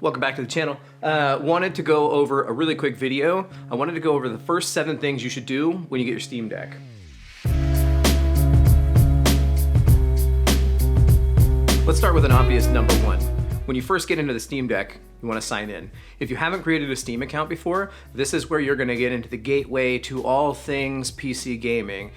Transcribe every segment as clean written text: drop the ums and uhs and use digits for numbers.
Welcome back to the channel. Wanted to go over a really quick video. I wanted to go over the first 7 things you should do when you get your Steam Deck. Let's start with an obvious number 1. When you first get into the Steam Deck, you want to sign in. If you haven't created a Steam account before, this is where you're going to get into the gateway to all things PC gaming.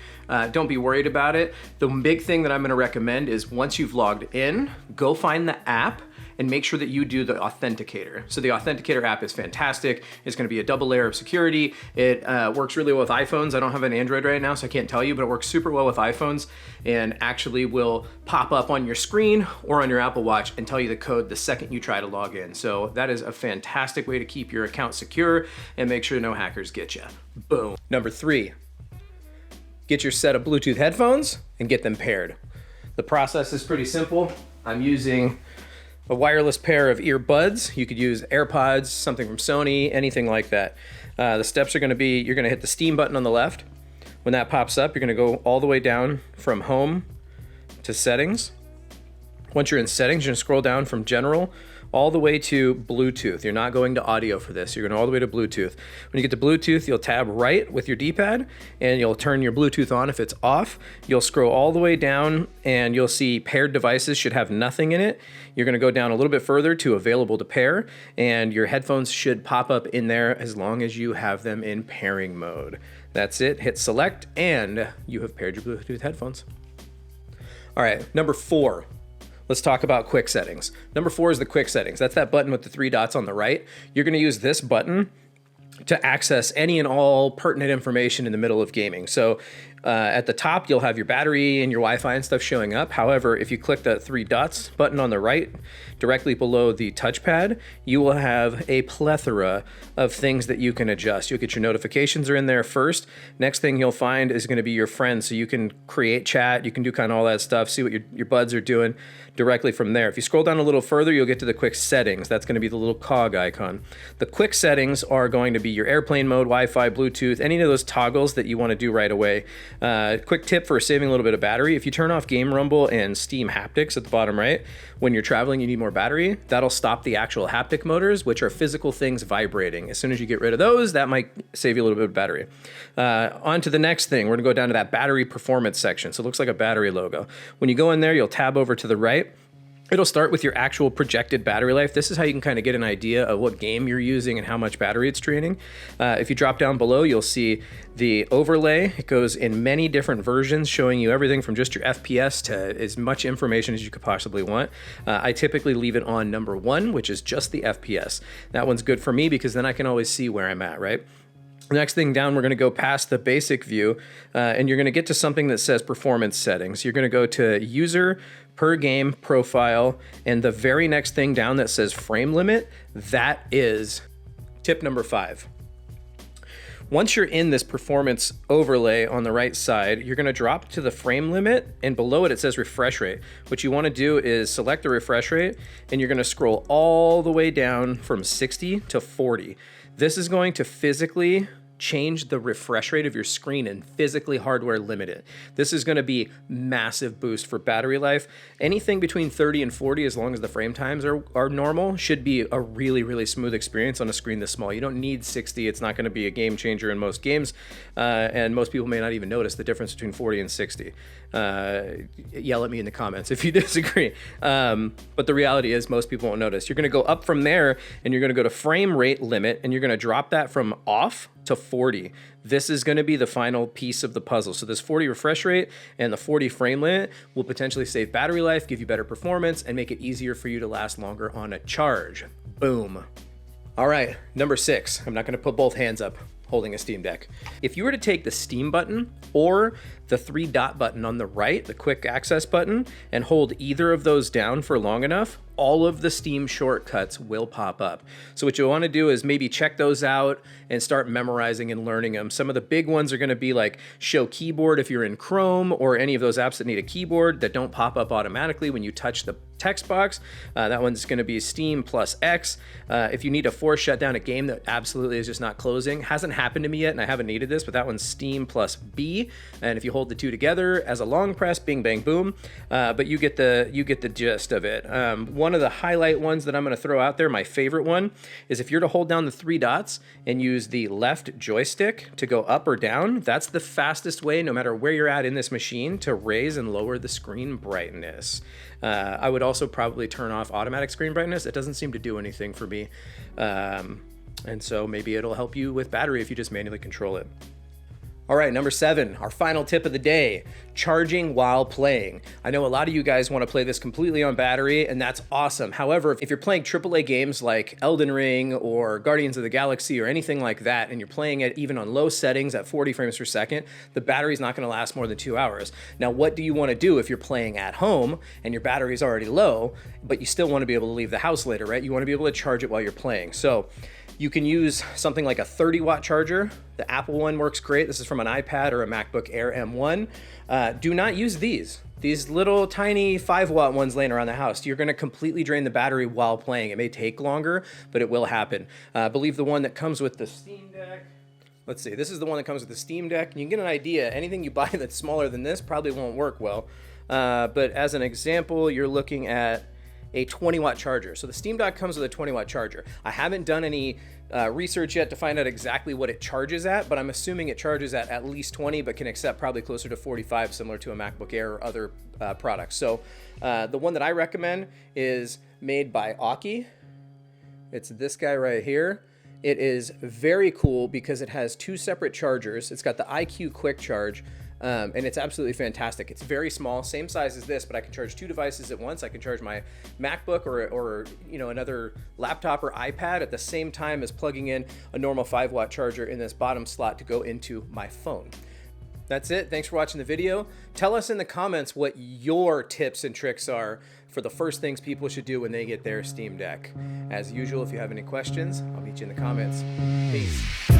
Don't be worried about it. The big thing that I'm going to recommend is once you've logged in, go find the app and make sure that you do the authenticator. So the authenticator app is fantastic. It's gonna be a double layer of security. It works really well with iPhones. I don't have an Android right now, so I can't tell you, but it works super well with iPhones and actually will pop up on your screen or on your Apple Watch and tell you the code the second you try to log in. So that is a fantastic way to keep your account secure and make sure no hackers get you. Boom. Number 3, get your set of Bluetooth headphones and get them paired. The process is pretty simple. I'm using a wireless pair of earbuds. You could use AirPods, something from Sony, anything like that. The steps are gonna be, you're gonna hit the Steam button on the left. When that pops up, you're gonna go all the way down from home to settings. Once you're in settings, you're gonna scroll down from general all the way to Bluetooth. You're not going to audio for this. You're going all the way to Bluetooth. When you get to Bluetooth, you'll tab right with your D-pad and you'll turn your Bluetooth on if it's off. You'll scroll all the way down and you'll see paired devices should have nothing in it. You're going to go down a little bit further to available to pair, and your headphones should pop up in there as long as you have them in pairing mode. That's it. Hit select and you have paired your Bluetooth headphones. All right, number 4. Let's talk about quick settings. Number 4 is the quick settings. That's that button with the 3 dots on the right. You're gonna use this button to access any and all pertinent information in the middle of gaming. So at the top, you'll have your battery and your Wi-Fi and stuff showing up. However, if you click that 3 dots button on the right, directly below the touchpad, you will have a plethora of things that you can adjust. You'll get your notifications are in there first. Next thing you'll find is gonna be your friends. So you can create chat, you can do kind of all that stuff, see what your buds are doing directly from there. If you scroll down a little further, you'll get to the quick settings. That's gonna be the little cog icon. The quick settings are going to be your airplane mode, Wi-Fi, Bluetooth, any of those toggles that you wanna do right away. Quick tip for saving a little bit of battery: if you turn off Game Rumble and Steam Haptics at the bottom right, when you're traveling you need more battery, that'll stop the actual haptic motors, which are physical things vibrating. As soon as you get rid of those, that might save you a little bit of battery. On to the next thing, we're gonna go down to that battery performance section. So it looks like a battery logo. When you go in there, you'll tab over to the right. It'll start with your actual projected battery life. This is how you can kind of get an idea of what game you're using and how much battery it's draining. If you drop down below, you'll see the overlay. It goes in many different versions, showing you everything from just your FPS to as much information as you could possibly want. I typically leave it on number 1, which is just the FPS. That one's good for me because then I can always see where I'm at, right? Next thing down, we're going to go past the basic view, and you're going to get to something that says performance settings. You're going to go to user, per game, profile, and the very next thing down that says frame limit, that is tip number 5. Once you're in this performance overlay on the right side, you're gonna drop to the frame limit, and below it, it says refresh rate. What you wanna do is select the refresh rate, and you're gonna scroll all the way down from 60 to 40. This is going to physically change the refresh rate of your screen and physically hardware limit it. This is going to be massive boost for battery life. Anything between 30 and 40, as long as the frame times are normal, should be a really, really smooth experience on a screen this small. You don't need 60. It's not going to be a game changer in most games, and most people may not even notice the difference between 40 and 60. Yell at me in the comments if you disagree. But the reality is most people won't notice. You're going to go up from there, and you're going to go to frame rate limit, and you're going to drop that from off to 40. This is going to be the final piece of the puzzle. So this 40 refresh rate and the 40 frame limit will potentially save battery life, give you better performance, and make it easier for you to last longer on a charge. Boom. All right, number 6. I'm not going to put both hands up holding a Steam Deck. If you were to take the Steam button or the 3 dot button on the right, the quick access button, and hold either of those down for long enough, all of the Steam shortcuts will pop up. So what you want to do is maybe check those out and start memorizing and learning them. Some of the big ones are going to be like show keyboard if you're in Chrome or any of those apps that need a keyboard that don't pop up automatically when you touch the text box. That one's going to be Steam plus X. If you need to force shut down a game that absolutely is just not closing, hasn't happened to me yet and I haven't needed this, but that one's Steam plus B. And if you hold the two together as a long press, bing, bang, boom. But you get the gist of it. One of the highlight ones that I'm going to throw out there, my favorite one, is if you're to hold down the three dots and use the left joystick to go up or down, that's the fastest way, no matter where you're at in this machine, to raise and lower the screen brightness. I would also probably turn off automatic screen brightness. It doesn't seem to do anything for me. And so maybe it'll help you with battery if you just manually control it. All right, number 7, our final tip of the day, charging while playing. I know a lot of you guys want to play this completely on battery, and that's awesome. However, if you're playing AAA games like Elden Ring or Guardians of the Galaxy or anything like that, and you're playing it even on low settings at 40 frames per second, the battery's not going to last more than 2 hours. Now, what do you want to do if you're playing at home and your battery's already low, but you still want to be able to leave the house later, right? You want to be able to charge it while you're playing. So you can use something like a 30-watt charger. The Apple one works great. This is from an iPad or a MacBook Air M1. Do not use these little tiny 5-watt ones laying around the house. You're going to completely drain the battery while playing. It may take longer, but it will happen. I believe the one that comes with the Steam Deck, let's see, this is the one that comes with the Steam Deck. You can get an idea. Anything you buy that's smaller than this probably won't work well. But as an example, you're looking at a 20-watt charger. So the Steam Deck comes with a 20-watt charger. I haven't done any research yet to find out exactly what it charges at, but I'm assuming it charges at least 20, but can accept probably closer to 45, similar to a MacBook Air or other products. So the one that I recommend is made by Aukey. It's this guy right here. It is very cool because it has 2 separate chargers. It's got the IQ Quick Charge, and it's absolutely fantastic. It's very small, same size as this, but I can charge 2 devices at once. I can charge my MacBook or another laptop or iPad at the same time as plugging in a normal 5-watt charger in this bottom slot to go into my phone. That's it. Thanks for watching the video. Tell us in the comments what your tips and tricks are for the first things people should do when they get their Steam Deck. As usual, if you have any questions, I'll meet you in the comments. Peace.